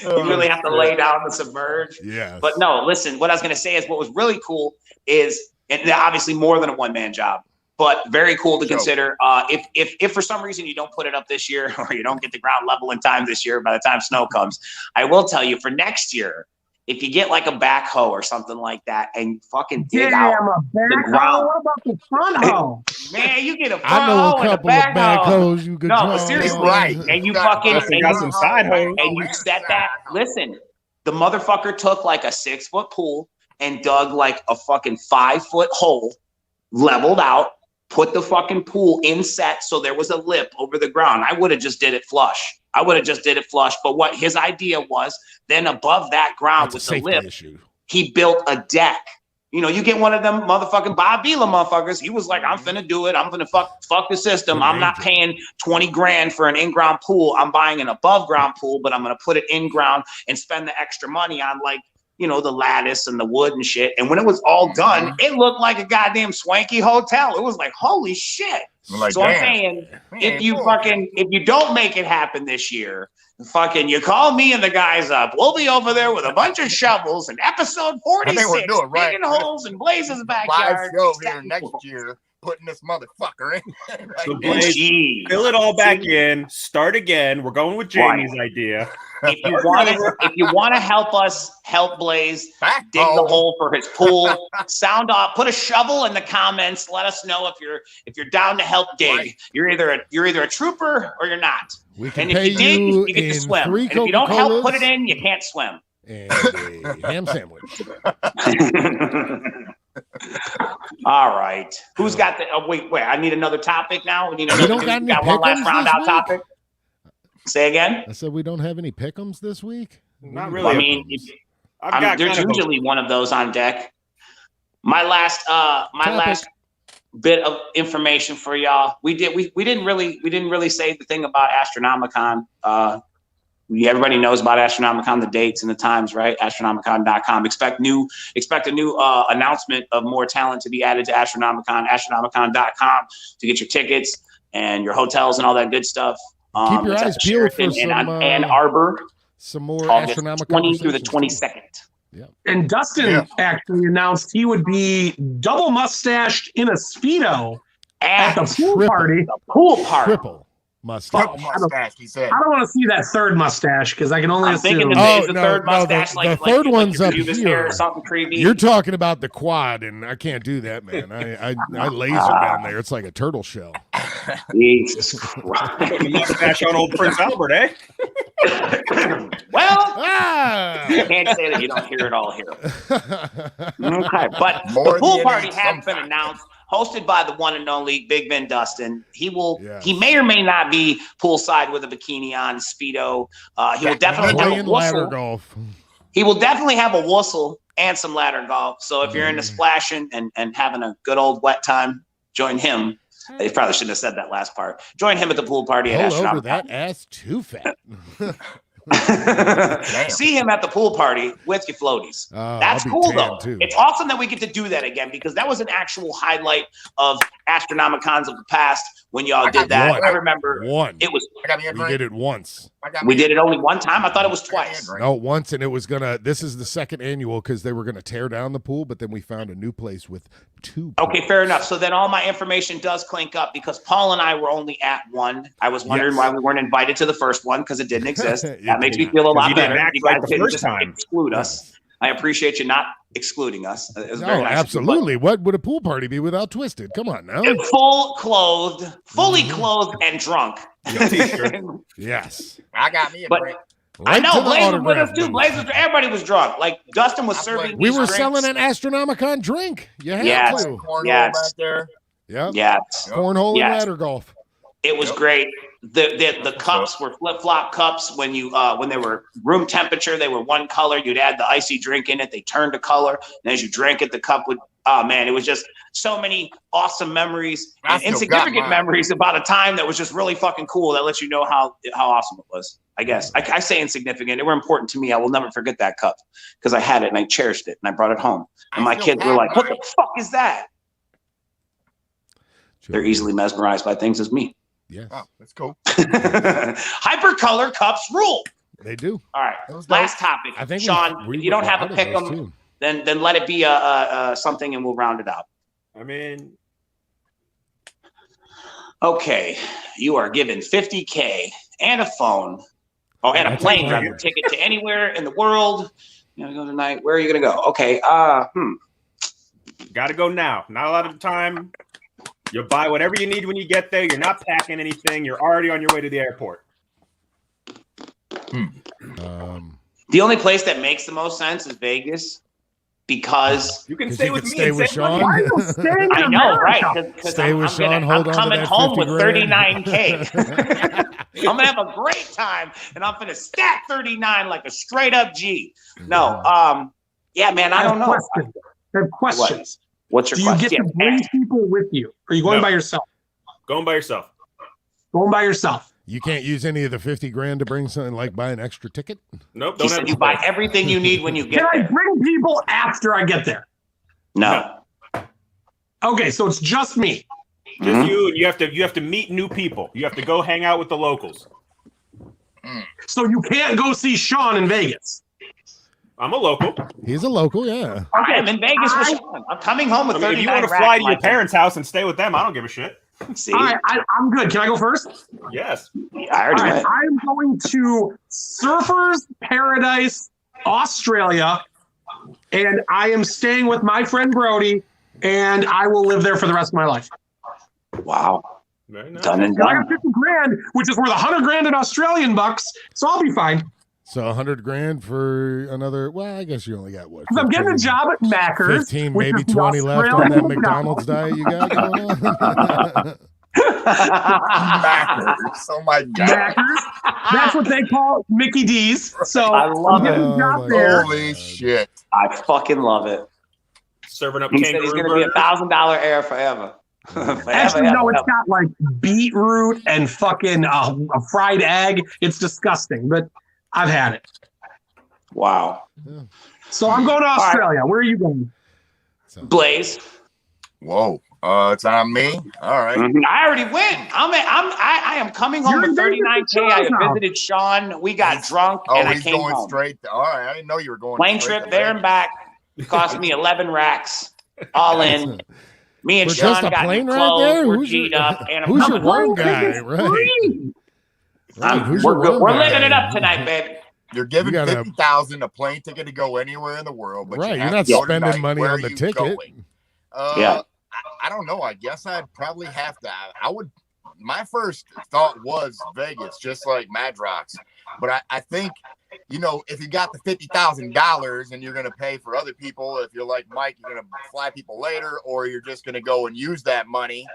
You really have to lay down to submerge. Yeah. But no, listen, what I was going to say is what was really cool is, and obviously more than a one-man job, but very cool to consider. If for some reason you don't put it up this year, or you don't get the ground level in time this year by the time snow comes, I will tell you for next year, if you get like a backhoe or something like that and fucking dig out the ground. What about the front hoe? Man, you get a front I know hoe a and couple of backhoes you could No, seriously. Right. And you fucking got some side hoe. and you set that. Listen, the motherfucker took like a 6-foot pool and dug like a fucking 5-foot hole, leveled out, put the fucking pool inset so there was a lip over the ground. I would have just did it flush. But what his idea was, then above that ground with the lip, he built a deck. You know, you get one of them motherfucking Bob Vila motherfuckers. He was like, I'm finna do it. I'm finna fuck the system. I'm not paying 20 grand for an in-ground pool. I'm buying an above ground pool, but I'm gonna put it in ground and spend the extra money on, like, you know, the lattice and the wood and shit. And when it was all done, it looked like a goddamn swanky hotel. It was like, holy shit. Like, so I'm saying, if you don't make it happen this year, fucking you call me and the guys up. We'll be over there with a bunch of shovels and episode 46, I think we're doing right. digging holes in Blaze's backyard. 5 show here next year, putting this motherfucker in. So Blaze, fill it all back in, start again. We're going with Jamie's idea. If you want to help us help Blaze dig the hole for his pool, sound off. Put a shovel in the comments. Let us know if you're down to help dig. Right. You're either a trooper or you're not. We can and if pay you dig, you get to swim. 3 And if you don't help Coca-Colas put it in, you can't swim. And a ham sandwich. All right. Who's got the? Oh, wait. I need another topic now. We don't got any one last pick'ems round this out week? topic. Say again. I said we don't have any pick'ems this week. Not really. Well, I mean, there's usually one of those on deck. My last bit of information for y'all. We didn't really say the thing about Astronomicon. Everybody knows about Astronomicon, the dates and the times, right? Astronomicon.com. Expect a new announcement of more talent to be added to Astronomicon. Astronomicon.com to get your tickets and your hotels and all that good stuff. Keep your eyes peeled for some Ann Arbor. Some more August Astronomicon 20 through the 22nd. Yeah. And Dustin actually announced he would be double mustached in a Speedo at the pool party. The pool party. Triple mustache. He said. I don't want to see that third mustache because I can only assume. The third mustache, the third one's up here. Or something creepy. You're talking about the quad, and I can't do that, man. I laser down there. It's like a turtle shell. Jesus Christ. Putting the mustache on old Prince Albert, eh? Well, you can't say that you don't hear it all here. Okay, but the pool party has been announced, hosted by the one and only Big Ben Dustin. He may or may not be poolside with a bikini on, Speedo. He will definitely have a ladder golf. He will definitely have a whistle and some ladder golf. So if you're into splashing and having a good old wet time, join him. They probably shouldn't have said that last part. Join him at the pool party at Astronomicon. Over that ass too fat. See him at the pool party with your floaties. That's cool though. Too. It's awesome that we get to do that again because that was an actual highlight of Astronomicons of the past when y'all did that. I remember it was. We did it once. We did it only one time. I thought it was twice. No, once, and it was this is the second annual because they were gonna tear down the pool, but then we found a new place with 2 pools. Okay, fair enough. So then all my information does clink up because Paul and I were only at one. I was wondering why we weren't invited to the first one because it didn't exist. That makes me feel a lot better. You guys didn't just exclude us. I appreciate you not excluding us. It was No, very nice. absolutely. What would a pool party be without Twiztid? Come on now. Fully clothed and drunk. Yes. I got me a drink. I know, to the Blaze was with us autograph too. booth. Blaze was, everybody was drunk. Like Dustin was serving. We these were drinks. selling an Astronomicon drink. You had Yes. to. Cornhole Yes. back there. Yep. Yes. Cornhole Yes. and ladder golf. It was great. The cups were flip-flop cups. When they were room temperature, they were one color. You'd add the icy drink in it. They turned a color. And as you drank it, the cup would, oh man, it was just so many awesome memories and insignificant memories about a time that was just really fucking cool. That lets you know how awesome it was. I guess I say insignificant. They were important to me. I will never forget that cup because I had it and I cherished it and I brought it home. And my kids were like, "What the fuck is that?" They're easily mesmerized by things as me. Yes. Oh, that's cool. Hypercolor cups rule. They do. All right. Last topic. I think Sean, if you don't have a pick 'em, then let it be something and we'll round it out. I mean, okay, you are given $50K and a phone, and a plane driver ticket to anywhere in the world. You gonna go tonight? Where are you gonna go? Okay. Got to go now. Not a lot of time. You'll buy whatever you need when you get there. You're not packing anything. You're already on your way to the airport. The only place that makes the most sense is Vegas because you can stay with me. Stay with Sean. I know, right? Stay with Sean. I'm coming home with $39K. I'm gonna have a great time, and I'm gonna stack 39 like a straight up G. No, yeah, man, I don't know. I have questions. What's your question? Do you get to bring people with you? Or are you going by yourself? Going by yourself. Going by yourself. You can't use any of the $50,000 to bring something like buy an extra ticket. Nope. He said you buy everything you need when you get there. Can I bring people after I get there? No. Okay, so it's just me. Just you, and you have to meet new people. You have to go hang out with the locals. So you can't go see Sean in Vegas. I'm a local. He's a local, yeah. I am in Vegas with Sean. I'm coming home with 39 if you want to fly to your parents' house and stay with them, I don't give a shit. See? All right, I'm good. Can I go first? Yes. I already went. I'm going to Surfers Paradise, Australia, and I am staying with my friend Brody, and I will live there for the rest of my life. Wow. Very nice. Done and I done. got $50,000, which is worth $100,000 in Australian bucks, so I'll be fine. So $100,000 for another. Well, I guess you only got what? I'm getting a job at Macca's. 15, maybe 20 left on that McDonald's diet you got going on. Macca's. Oh my God. Macca's. That's what they call Mickey D's. So I love I'm getting it. a job there. Holy shit. I fucking love it. Serving up He said he's kangaroo going to be burgers. $1,000 air forever. Actually, no, it's got like beetroot and fucking a fried egg. It's disgusting, but I've had it. Wow. So I'm going to Australia. Where are you going? Blaze. Whoa. It's on me. All right. I already went. I am coming home You're with in Vegas 39K. I now. visited Sean. We got drunk and I he's came going home. straight. All right. I didn't know you were going Plane straight trip to there Vegas. and back. Cost me 11 racks. All in. Me and For Sean just a got plane new ride clothes. there? We're Who's your- G'd up. And Who's your Plane one guy? ticket's Right. free. Who's your We're one living guy? it up tonight, babe. You're giving You gotta- 50,000 a plane ticket to go anywhere in the world, but Right, you you're have not to go spending tonight. money Where on are the you ticket. going? Yeah. I don't know. I guess I'd probably have to. I would. My first thought was Vegas, just like Madrox. But I think, if you got the $50,000 and you're going to pay for other people, if you're like Mike, you're going to fly people later, or you're just going to go and use that money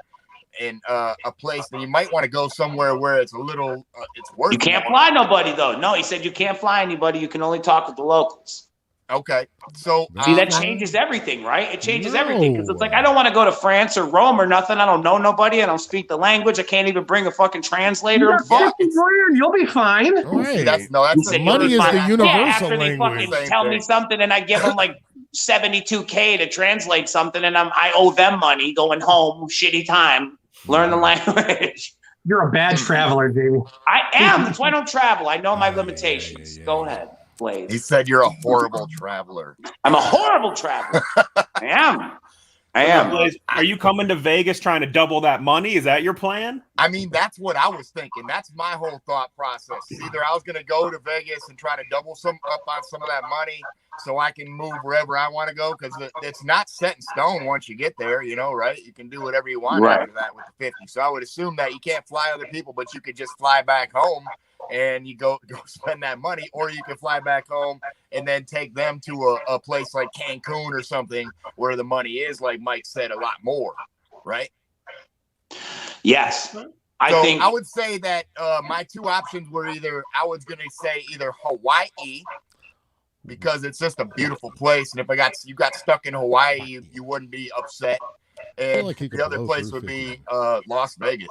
in a place that you might want to go somewhere where it's a little, it's worth. You can't more. fly nobody, though. No, he said you can't fly anybody. You can only talk with the locals. Okay, so See, that changes everything, right? It changes everything because it's No. like I don't want to go to France or Rome or nothing. I don't know nobody. I don't speak the language. I can't even bring a fucking translator. You and got fuck. $50,000. You'll be fine. All right. that's He said Money you'll be is the fine. universal after they language. fucking tell me something and I give them like $72K to translate something and I owe them money going home, shitty time, learn the language. You're a bad traveler, Jamie. I am. That's why I don't travel. I know my limitations. Go ahead, Blaze. he said you're a horrible traveler. I'm a horrible traveler. I I am. Are you coming to Vegas trying to double that money? Is that your plan? I mean, that's what I was thinking. That's my whole thought process. Either I was going to go to Vegas and try to double up on some of that money so I can move wherever I want to go, because it's not set in stone once you get there, you know, right? You can do whatever you want after that with the 50. So I would assume that you can't fly other people, but you could just fly back home and you go spend that money, or you can fly back home and then take them to a place like Cancun or something where the money is, like Mike said, a lot more, right? Yes. I would say that my two options were either Hawaii, because it's just a beautiful place, and if you got stuck in Hawaii, you wouldn't be upset. And the other place would be Las Vegas.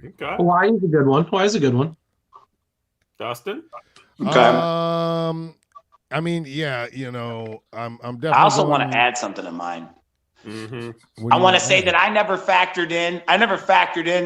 Hawaii's a good one. Hawaii's a good one. Dustin? Okay. I mean, yeah, you know, I'm definitely. I also want to add something to mine. Mm-hmm. I want to say that I never factored in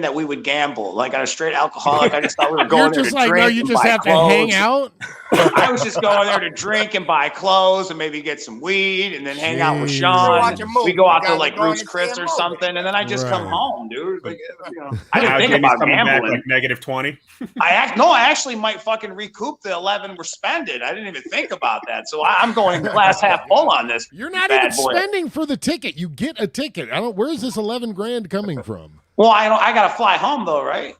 that we would gamble. Like, I'm a straight alcoholic. I just thought we were going there to drink. No, you just have to hang out. I was just going there to drink and buy clothes and maybe get some weed and then hang out with Sean. We go out to like Ruth's Chris or something, and then I just come home, dude. Like, you know, I didn't think about gambling. Like -20. I actually might fucking recoup the 11 we're spending. I didn't even think about that. So I'm going glass half full on this. You're not even spending for the ticket. You get a ticket. Where's this 11 grand coming from? Well, I gotta fly home though, right?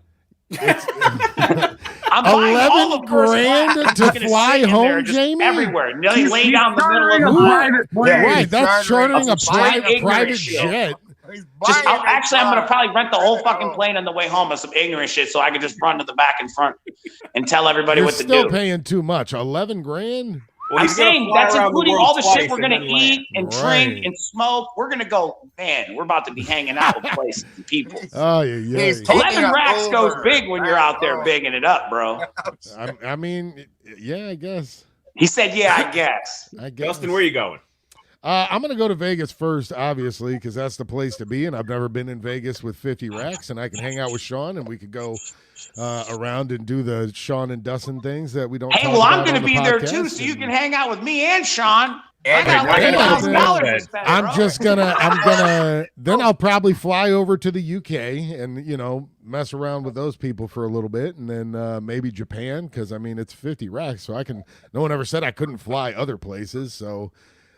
I'm 11 grand to fly home, Jamie? Everywhere. Nearly lay down the middle of the night. Right, that's chartering a private jet. Actually, I'm gonna probably rent the whole fucking plane on the way home of some ignorant shit, so I can just run to the back and front and tell everybody what to do. You're still paying too much. 11 grand? Well, I'm saying that's including all the shit we're going to eat and drink and smoke. We're going to go, man, we're about to be hanging out with places and people. Oh, yeah. 11 racks goes big when you're out there bigging it up, bro. I mean, yeah, I guess. He said, yeah, I guess. Justin, where are you going? I'm going to go to Vegas first, obviously, because that's the place to be. And I've never been in Vegas with 50 racks, and I can hang out with Sean, and we could go around and do the Sean and Dustin things that we don't. Hey, well, I'm going to be there too, so you can hang out with me and Sean. I got like $1,000 to spend, then I'll probably fly over to the UK and, you know, mess around with those people for a little bit, and then maybe Japan, because I mean it's 50 racks, so no one ever said I couldn't fly other places. So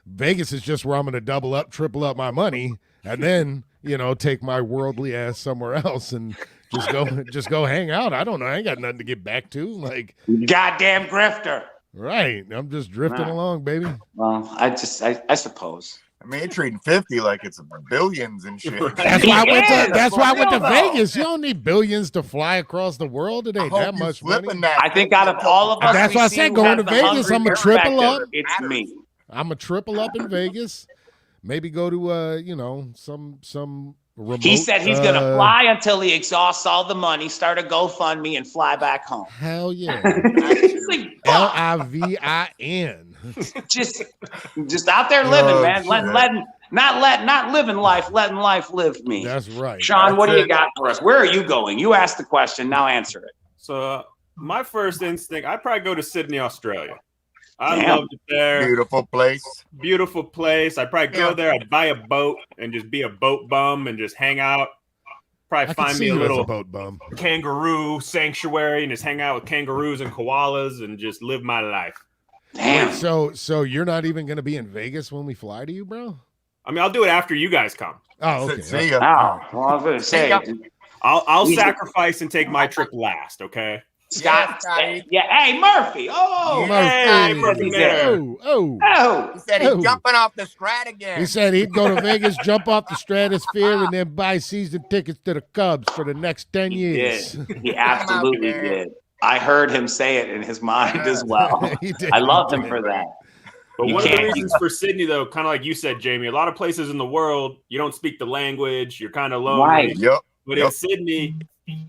Vegas is just where I'm going to double up, triple up my money, and then, you know, take my worldly ass somewhere else and just go hang out. I don't know. I ain't got nothing to get back to. Like, goddamn grifter. Right. I'm just drifting along, baby. Well, I suppose. I mean, you're treating 50 like it's billions and shit. That's why I went to Vegas. You don't need billions to fly across the world. It ain't that much money. I think out of all of us, that's why I said going to Vegas. I'm a triple up. It's me. I'm a triple up in Vegas. Maybe go to you know, some remote, he said he's going to fly until he exhausts all the money, start a GoFundMe, and fly back home. Hell yeah. Like, LIVIN. Just out there living, man. Not living life, letting life live me. That's right. Sean, what do you got for us? Where are you going? You asked the question. Now answer it. So my first instinct, I'd probably go to Sydney, Australia. I loved it there. Beautiful place. Beautiful place. I'd probably go there. I'd buy a boat and just be a boat bum and just hang out. Probably find me a little boat bum kangaroo sanctuary and just hang out with kangaroos and koalas and just live my life. Damn. Wait, so you're not even going to be in Vegas when we fly to you, bro? I mean, I'll do it after you guys come. Oh, okay. See ya. Well, I was going to say. I'll sacrifice and take my trip last, okay? Scott, yeah, hey Murphy. Oh, Murphy. Murphy's there. Oh. He said he's jumping off the strat again. He said he'd go to Vegas, jump off the stratosphere, and then buy season tickets to the Cubs for the next 10 years. He absolutely did. I heard him say it in his mind as well. I loved him for that. But one of the reasons for Sydney, though, kind of like you said, Jamie, a lot of places in the world, you don't speak the language. You're kind of lonely. Right. Yep. But in Sydney,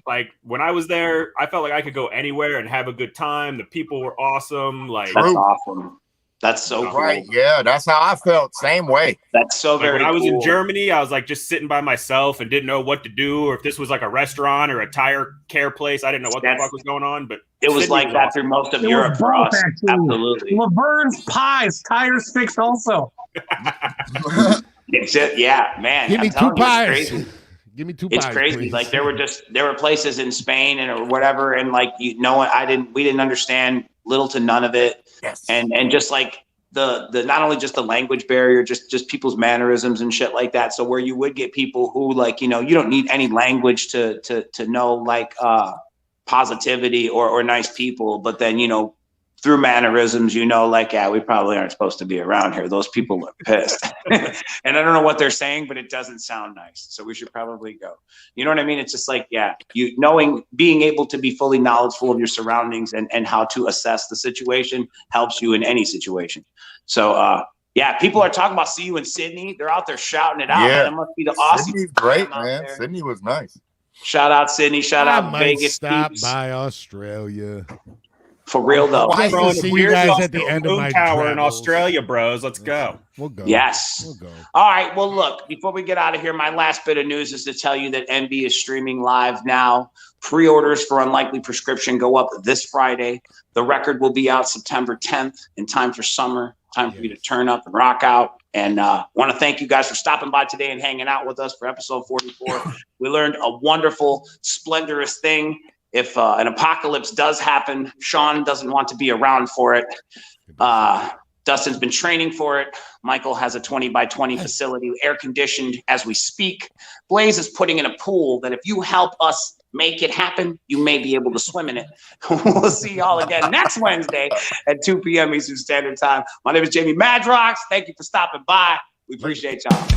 like when I was there, I felt like I could go anywhere and have a good time. The people were awesome. Like that's awesome. That's so cool. Right. Yeah, that's how I felt. Same way. That's so very when I was cool. in Germany, I was like just sitting by myself and didn't know what to do, or if this was like a restaurant or a tire care place. I didn't know what the fuck was going on. But it was like that through most of Europe for us. Absolutely. Laverne's Pies, tires fixed also. Yeah, man. Give me I'm 2 telling you, pies. it's crazy. Give me 2 It's pies. crazy. Please. Like there were places in Spain and or whatever, and like we didn't understand little to none of it. Yes. And just like the not only just the language barrier, just people's mannerisms and shit like that. So where you would get people who like, you don't need any language to know like positivity or nice people, but then through mannerisms, like, yeah, we probably aren't supposed to be around here. Those people look pissed. And I don't know what they're saying, but it doesn't sound nice. So we should probably go. You know what I mean? It's just like, yeah, being able to be fully knowledgeable of your surroundings and how to assess the situation helps you in any situation. So, yeah, people are talking about see you in Sydney. They're out there shouting it out. Yeah. Man. It must be the Aussie. Sydney's great, man. Sydney was nice. Shout out Sydney. Shout out Vegas. Stop peeps. by Australia. For real though. Nice to see you guys at the end of my tower in travels. Australia, bros. Let's go. We'll go. Yes. We'll go. All right. Well, look, before we get out of here, my last bit of news is to tell you that NB is streaming live now. Pre-orders for Unlikely Prescription go up this Friday. The record will be out September 10th in time for summer. Time for you to turn up and rock out. And want to thank you guys for stopping by today and hanging out with us for episode 44. We learned a wonderful, splendorous thing. If an apocalypse does happen, Sean doesn't want to be around for it. Dustin's been training for it. Michael has a 20 by 20 facility, air conditioned as we speak. Blaze is putting in a pool that if you help us make it happen, you may be able to swim in it. We'll see y'all again next Wednesday at 2 p.m. Eastern Standard Time. My name is Jamie Madrox. Thank you for stopping by. We appreciate y'all.